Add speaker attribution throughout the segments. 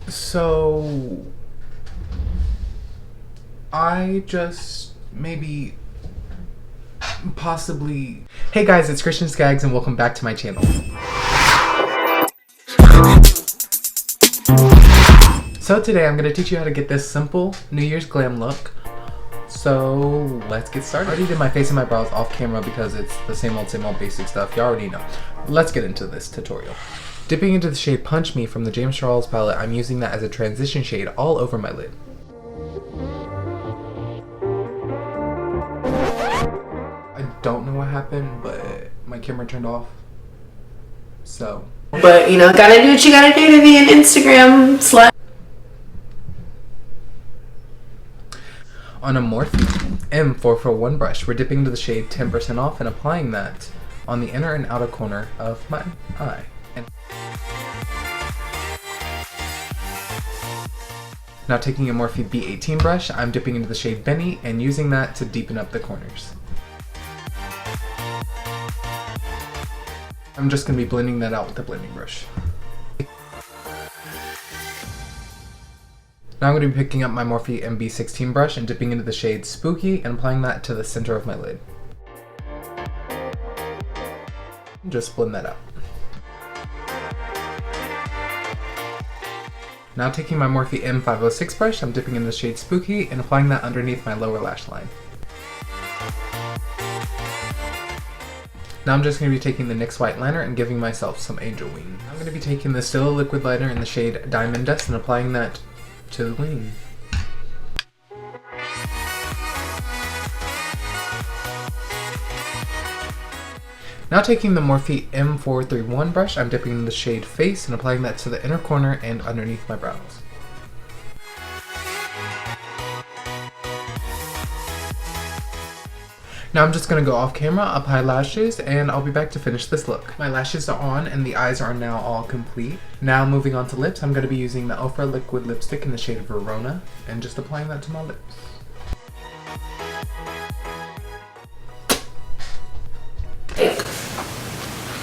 Speaker 1: So I just maybe possibly. Hey guys, it's Christian Skaggs and welcome back to my channel. So today I'm going to teach you how to get this simple New Year's glam look. So let's get started. I already did my face and my brows off camera because it's the same old basic stuff. You already know. Let's get into this tutorial. Dipping into the shade Punch Me from the JEFREESTAR palette, I'm using that as a transition shade all over my lid. I don't know what happened, but my camera turned off. So.
Speaker 2: But you know, gotta do what you gotta do to be an Instagram slut.
Speaker 1: On a MORPHE M441 brush, we're dipping into the shade 10% off and applying that on the inner and outer corner of my eye. Now taking a Morphe B18 brush, I'm dipping into the shade Ebony and using that to deepen up the corners. I'm just going to be blending that out with the blending brush. Now I'm going to be picking up my Morphe MB16 brush and dipping into the shade Spooky and applying that to the center of my lid. Just blend that out. Now taking my Morphe M506 brush, I'm dipping in the shade Spooky and applying that underneath my lower lash line. Now I'm just going to be taking the NYX white liner and giving myself some angel wings. I'm going to be taking the Still liquid liner in the shade Diamond Dust and applying that to the wing. Now taking the Morphe M431 brush, I'm dipping in the shade Face and applying that to the inner corner and underneath my brows. Now I'm just going to go off camera, apply lashes, and I'll be back to finish this look. My lashes are on and the eyes are now all complete. Now moving on to lips, I'm going to be using the OFRA liquid lipstick in the shade Verona and just applying that to my lips.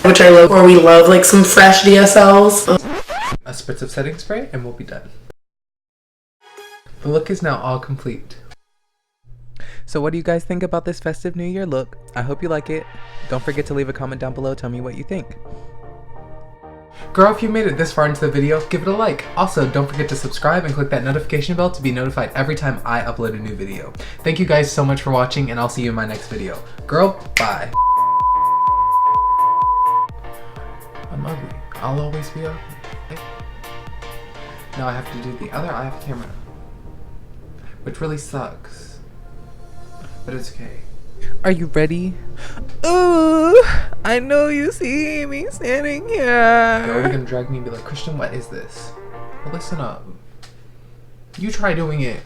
Speaker 2: Which I love, or we love like some fresh DSLs.
Speaker 1: A spritz of setting spray and we'll be done. The look is now all complete. So what do you guys think about this festive New Year look? I hope you like it. Don't forget to leave a comment down below, tell me what you think. Girl, if you made it this far into the video, give it a like. Also, don't forget to subscribe and click that notification bell to be notified every time I upload a new video. Thank you guys so much for watching and I'll see you in my next video. Girl, bye. I'm ugly. I'll always be ugly. Now I have to do the other eye of camera, which really sucks, but it's okay. Are you ready? Ooh, I know you see me standing here. You're gonna drag me and be like, Christian, what is this? Well, listen up. You try doing it.